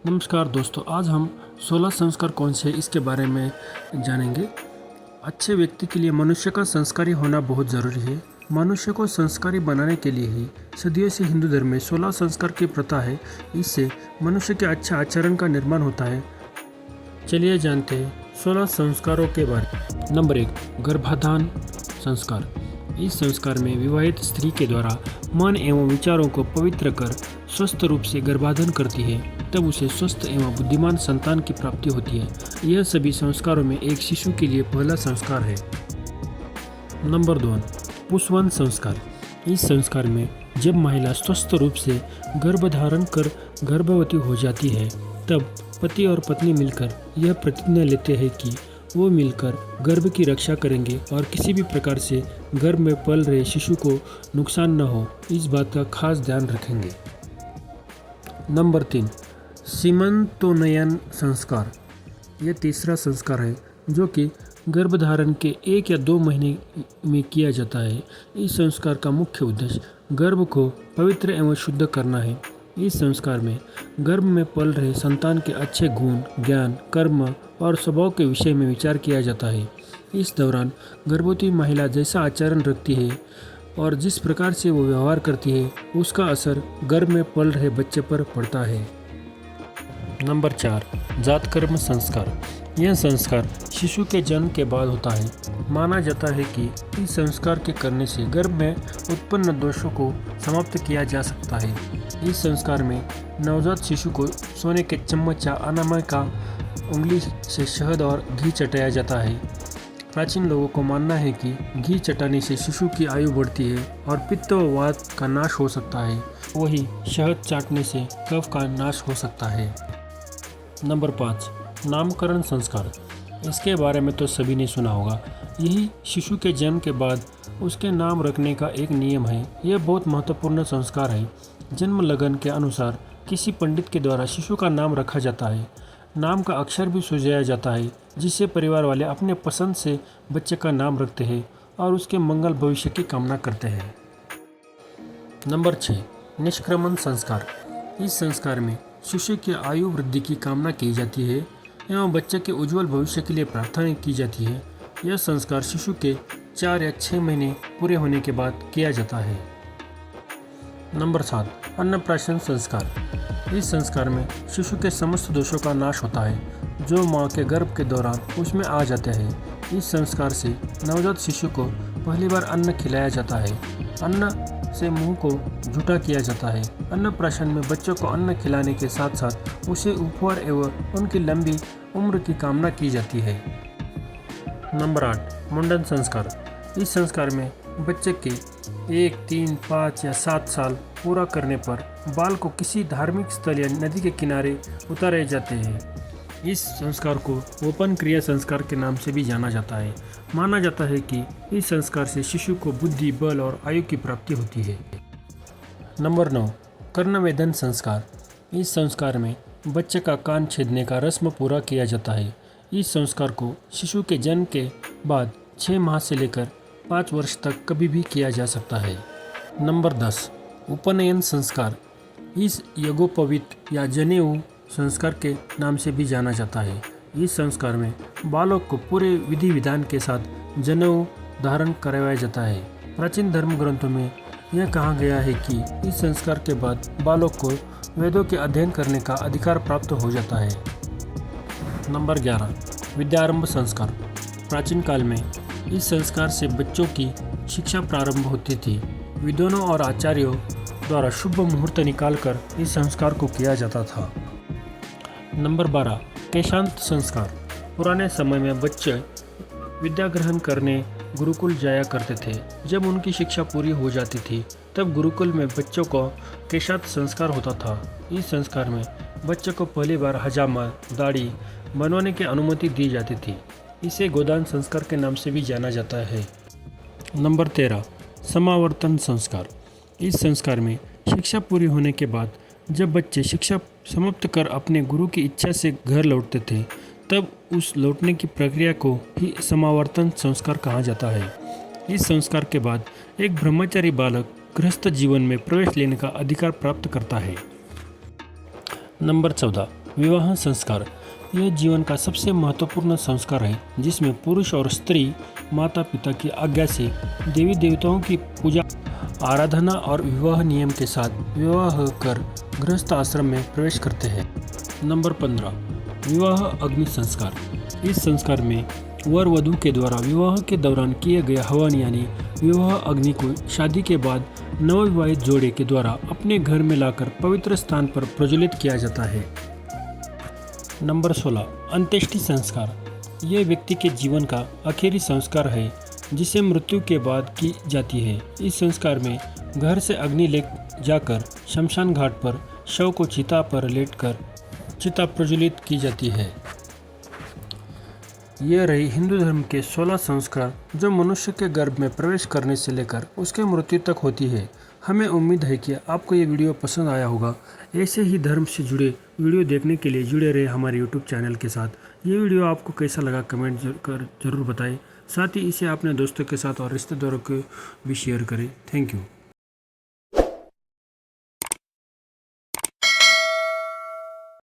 नमस्कार दोस्तों, आज हम 16 संस्कार कौन से हैं इसके बारे में जानेंगे। अच्छे व्यक्ति के लिए मनुष्य का संस्कारी होना बहुत ज़रूरी है। मनुष्य को संस्कारी बनाने के लिए ही सदियों से हिंदू धर्म में 16 संस्कार की प्रथा है। इससे मनुष्य के अच्छा आचरण का निर्माण होता है। चलिए जानते हैं 16 संस्कारों के बारे में। नंबर 1, गर्भाधान संस्कार। इस संस्कार में विवाहित स्त्री के द्वारा मन एवं विचारों को पवित्र कर स्वस्थ रूप से गर्भाधान करती है, तब उसे स्वस्थ एवं बुद्धिमान संतान की प्राप्ति होती है। यह सभी संस्कारों में एक शिशु के लिए पहला संस्कार है। नंबर 2, पुंसवन संस्कार। इस संस्कार में जब महिला स्वस्थ रूप से गर्भधारण कर गर्भवती हो जाती है, तब पति और पत्नी मिलकर यह प्रतिज्ञा लेते हैं कि वो मिलकर गर्भ की रक्षा करेंगे और किसी भी प्रकार से गर्भ में पल रहे शिशु को नुकसान न हो, इस बात का खास ध्यान रखेंगे। नंबर 3, सीमंतोन्नयन संस्कार। यह तीसरा संस्कार है जो कि गर्भधारण के 1 या 2 महीने में किया जाता है। इस संस्कार का मुख्य उद्देश्य गर्भ को पवित्र एवं शुद्ध करना है। इस संस्कार में गर्भ में पल रहे संतान के अच्छे गुण, ज्ञान, कर्म और स्वभाव के विषय में विचार किया जाता है। इस दौरान गर्भवती महिला जैसा आचरण रखती है और जिस प्रकार से वो व्यवहार करती है, उसका असर गर्भ में पल रहे बच्चे पर पड़ता है। नंबर 4, जातकर्म संस्कार। यह संस्कार शिशु के जन्म के बाद होता है। माना जाता है कि इस संस्कार के करने से गर्भ में उत्पन्न दोषों को समाप्त किया जा सकता है। इस संस्कार में नवजात शिशु को सोने के चम्मच या अनामिका का उंगली से शहद और घी चटाया जाता है। प्राचीन लोगों को मानना है कि घी चटाने से शिशु की आयु बढ़ती है और पित्त व वात का नाश हो सकता है। वहीं शहद चाटने से कफ का नाश हो सकता है। नंबर 5, नामकरण संस्कार। इसके बारे में तो सभी ने सुना होगा। यही शिशु के जन्म के बाद उसके नाम रखने का एक नियम है। यह बहुत महत्वपूर्ण संस्कार है। जन्म लगन के अनुसार किसी पंडित के द्वारा शिशु का नाम रखा जाता है। नाम का अक्षर भी सुझाया जाता है, जिससे परिवार वाले अपने पसंद से बच्चे का नाम रखते हैं और उसके मंगल भविष्य की कामना करते हैं। नंबर 6, निष्क्रमण संस्कार। इस संस्कार में शिशु की आयु वृद्धि की कामना की जाती है एवं बच्चे के उज्जवल भविष्य के लिए प्रार्थना की जाती है। यह संस्कार शिशु के 4 या 6 महीने पूरे होने के बाद किया जाता है। नंबर 7, अन्नप्राशन संस्कार। इस संस्कार में शिशु के समस्त दोषों का नाश होता है जो माँ के गर्भ के दौरान उसमें आ जाते हैं। इस संस्कार से नवजात शिशु को पहली बार अन्न खिलाया जाता है। अन्न से मुंह को झूठा किया जाता है। अन्नप्राशन में बच्चों को अन्न खिलाने के साथ साथ उसे उपहार एवं उनकी लंबी उम्र की कामना की जाती है। नंबर 8, मुंडन संस्कार। इस संस्कार में बच्चे के 1, 3, 5 या 7 साल पूरा करने पर बाल को किसी धार्मिक स्थल या नदी के किनारे उतारे जाते हैं। इस संस्कार को ओपन क्रिया संस्कार के नाम से भी जाना जाता है। माना जाता है कि इस संस्कार से शिशु को बुद्धि, बल और आयु की प्राप्ति होती है। नंबर 9, कर्णवेधन संस्कार। इस संस्कार में बच्चे का कान छेदने का रस्म पूरा किया जाता है। इस संस्कार को शिशु के जन्म के बाद 6 माह से लेकर 5 वर्ष तक कभी भी किया जा सकता है। नंबर 10, उपनयन संस्कार। इस यज्ञोपवीत या जनेऊ संस्कार के नाम से भी जाना जाता है। इस संस्कार में बालक को पूरे विधि विधान के साथ जनेऊ धारण करवाया जाता है। प्राचीन धर्म ग्रंथों में यह कहा गया है कि इस संस्कार के बाद बालक को वेदों के अध्ययन करने का अधिकार प्राप्त हो जाता है। नंबर 11, विद्यारंभ संस्कार। प्राचीन काल में इस संस्कार से बच्चों की शिक्षा प्रारंभ होती थी। विद्वानों और आचार्यों द्वारा शुभ मुहूर्त निकालकर इस संस्कार को किया जाता था। नंबर 12, केशांत संस्कार। पुराने समय में बच्चे विद्या ग्रहण करने गुरुकुल जाया करते थे। जब उनकी शिक्षा पूरी हो जाती थी, तब गुरुकुल में बच्चों को केशांत संस्कार होता था। इस संस्कार में बच्चे को पहली बार हजामा, दाढ़ी बनवाने की अनुमति दी जाती थी। इसे गोदान संस्कार के नाम से भी जाना जाता है। नंबर 13, समावर्तन संस्कार। इस संस्कार में शिक्षा पूरी होने के बाद जब बच्चे शिक्षा समाप्त कर अपने गुरु की इच्छा से घर लौटते थे, तब उस लौटने की प्रक्रिया को ही समावर्तन संस्कार कहा जाता है। इस संस्कार के बाद एक ब्रह्मचारी बालक गृहस्थ जीवन में प्रवेश लेने का अधिकार प्राप्त करता है। नंबर 14, विवाह संस्कार यह जीवन का सबसे महत्वपूर्ण संस्कार है जिसमें पुरुष और स्त्री माता पिता की आज्ञा से देवी देवताओं की पूजा आराधना और विवाह नियम के साथ विवाह कर गृहस्थ आश्रम में प्रवेश करते हैं। नंबर 15 विवाह अग्नि संस्कार। इस संस्कार में वर वधू के द्वारा विवाह के दौरान किए गए हवन यानी विवाह अग्नि को शादी के बाद नवविवाहित जोड़े के द्वारा अपने घर में लाकर पवित्र स्थान पर प्रज्वलित किया जाता है। नंबर 16 अंत्येष्टि संस्कार। यह व्यक्ति के जीवन का आखिरी संस्कार है जिसे मृत्यु के बाद की जाती है। इस संस्कार में घर से अग्नि ले जाकर शमशान घाट पर शव को चिता पर लेटकर चिता प्रज्वलित की जाती है। ये रही हिंदू धर्म के 16 संस्कार जो मनुष्य के गर्भ में प्रवेश करने से लेकर उसके मृत्यु तक होती है। हमें उम्मीद है कि आपको ये वीडियो पसंद आया होगा। ऐसे ही धर्म से जुड़े वीडियो देखने के लिए जुड़े रहे हमारे यूट्यूब चैनल के साथ। ये वीडियो आपको कैसा लगा कमेंट कर जरूर बताएं। साथ ही इसे अपने दोस्तों के साथ और रिश्तेदारों को भी शेयर करें। Thank you.